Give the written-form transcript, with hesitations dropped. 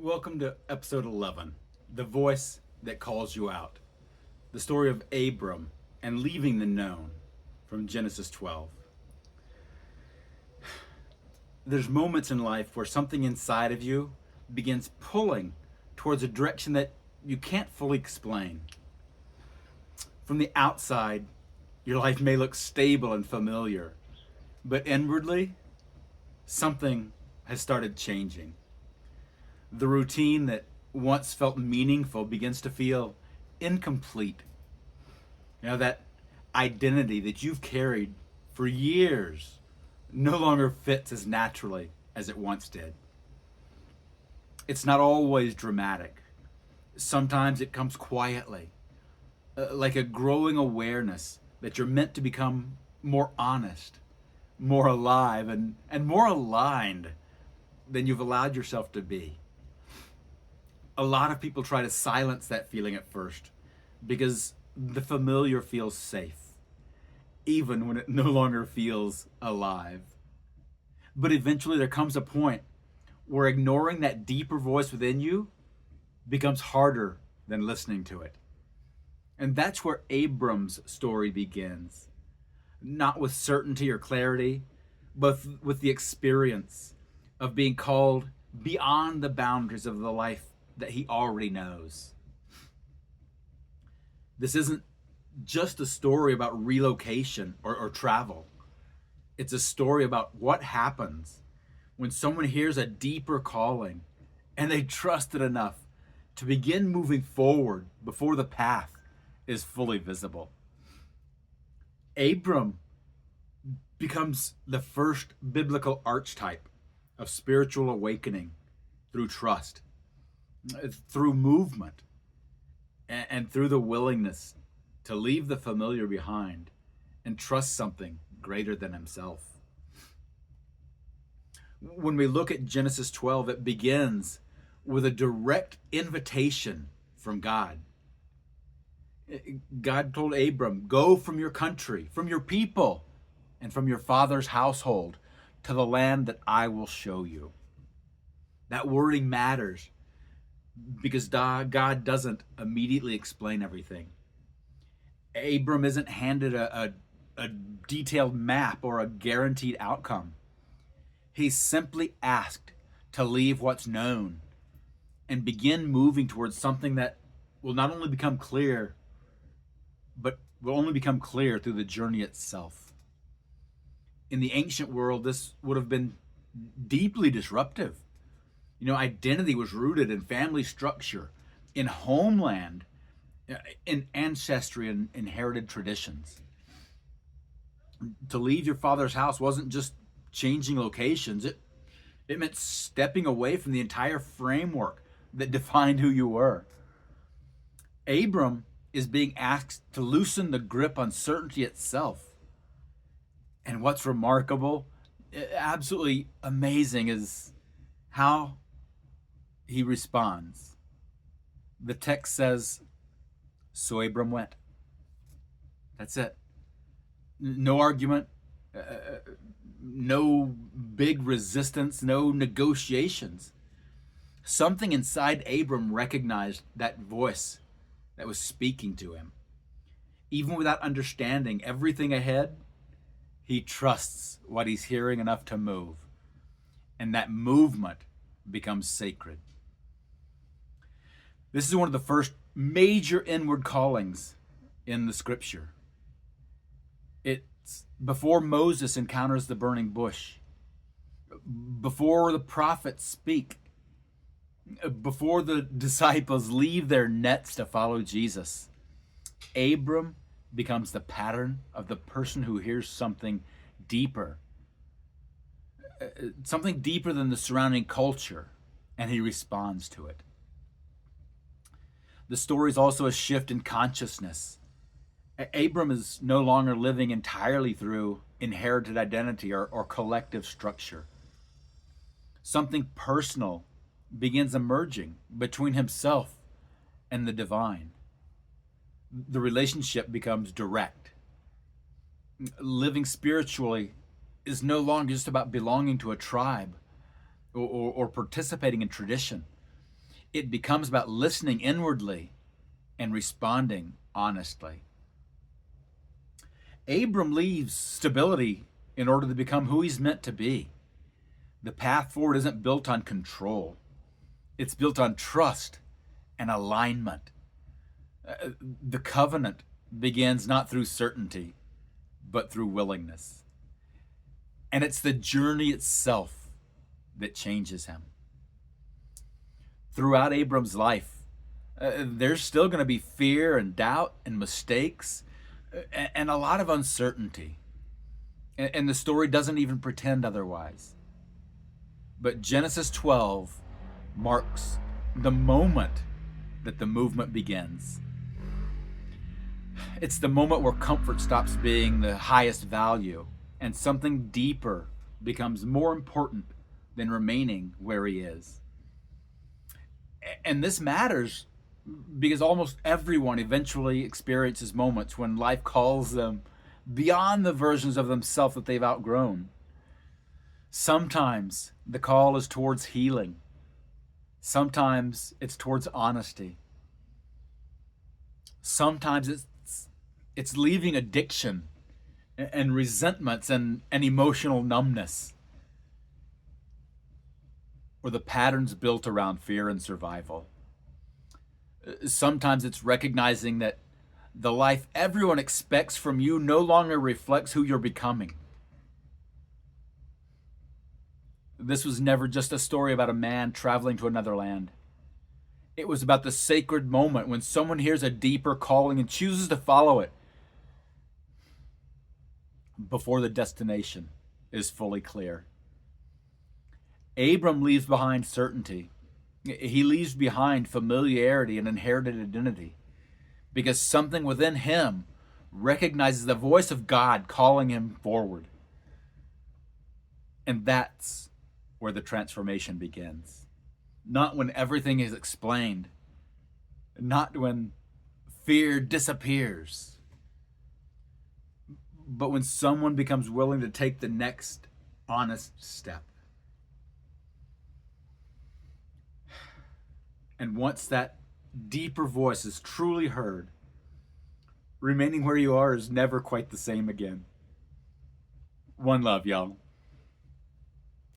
Welcome to episode 11, The Voice That Calls You Out. The story of Abram and leaving the known from Genesis 12. There's moments in life where something inside of you begins pulling towards a direction that you can't fully explain. From the outside, your life may look stable and familiar, but inwardly, something has started changing. The routine that once felt meaningful begins to feel incomplete. That identity that you've carried for years no longer fits as naturally as it once did. It's not always dramatic. Sometimes it comes quietly, like a growing awareness that you're meant to become more honest, more alive, and more aligned than you've allowed yourself to be. A lot of people try to silence that feeling at first because the familiar feels safe, even when it no longer feels alive. But eventually there comes a point where ignoring that deeper voice within you becomes harder than listening to it. And that's where Abram's story begins. Not with certainty or clarity, but with the experience of being called beyond the boundaries of the life that he already knows. This isn't just a story about relocation or travel. It's a story about what happens when someone hears a deeper calling and they trust it enough to begin moving forward before the path is fully visible. Abram becomes the first biblical archetype of spiritual awakening through trust, through movement, and through the willingness to leave the familiar behind and trust something greater than himself. When we look at Genesis 12, it begins with a direct invitation from God. God told Abram, "Go from your country, from your people, and from your father's household to the land that I will show you." That wording matters because God doesn't immediately explain everything. Abram isn't handed a detailed map or a guaranteed outcome. He's simply asked to leave what's known and begin moving towards something that will not only become clear, but will only become clear through the journey itself. In the ancient world, this would have been deeply disruptive. Identity was rooted in family structure, in homeland, in ancestry and inherited traditions. To leave your father's house wasn't just changing locations. It meant stepping away from the entire framework that defined who you were. Abram is being asked to loosen the grip on certainty itself. And what's remarkable, absolutely amazing, is how he responds. The text says, "So Abram went." That's it. No argument, no big resistance, no negotiations. Something inside Abram recognized that voice that was speaking to him. Even without understanding everything ahead, he trusts what he's hearing enough to move. And that movement becomes sacred. This is one of the first major inward callings in the scripture. It's before Moses encounters the burning bush, before the prophets speak, before the disciples leave their nets to follow Jesus. Abram becomes the pattern of the person who hears something deeper than the surrounding culture, and he responds to it. The story is also a shift in consciousness. Abram is no longer living entirely through inherited identity or collective structure. Something personal begins emerging between himself and the divine. The relationship becomes direct. Living spiritually is no longer just about belonging to a tribe or participating in tradition. It becomes about listening inwardly and responding honestly. Abram leaves stability in order to become who he's meant to be. The path forward isn't built on control. It's built on trust and alignment. The covenant begins not through certainty, but through willingness. And it's the journey itself that changes him. Throughout Abram's life, there's still going to be fear and doubt and mistakes and a lot of uncertainty. And the story doesn't even pretend otherwise. But Genesis 12 marks the moment that the movement begins. It's the moment where comfort stops being the highest value and something deeper becomes more important than remaining where he is. And this matters because almost everyone eventually experiences moments when life calls them beyond the versions of themselves that they've outgrown. Sometimes the call is towards healing. Sometimes it's towards honesty. Sometimes it's leaving addiction and resentments and emotional numbness, or the patterns built around fear and survival. Sometimes it's recognizing that the life everyone expects from you no longer reflects who you're becoming. This was never just a story about a man traveling to another land. It was about the sacred moment when someone hears a deeper calling and chooses to follow it before the destination is fully clear. Abram leaves behind certainty. He leaves behind familiarity and inherited identity because something within him recognizes the voice of God calling him forward. And that's where the transformation begins. Not when everything is explained, not when fear disappears, but when someone becomes willing to take the next honest step. And once that deeper voice is truly heard, remaining where you are is never quite the same again. One love, y'all.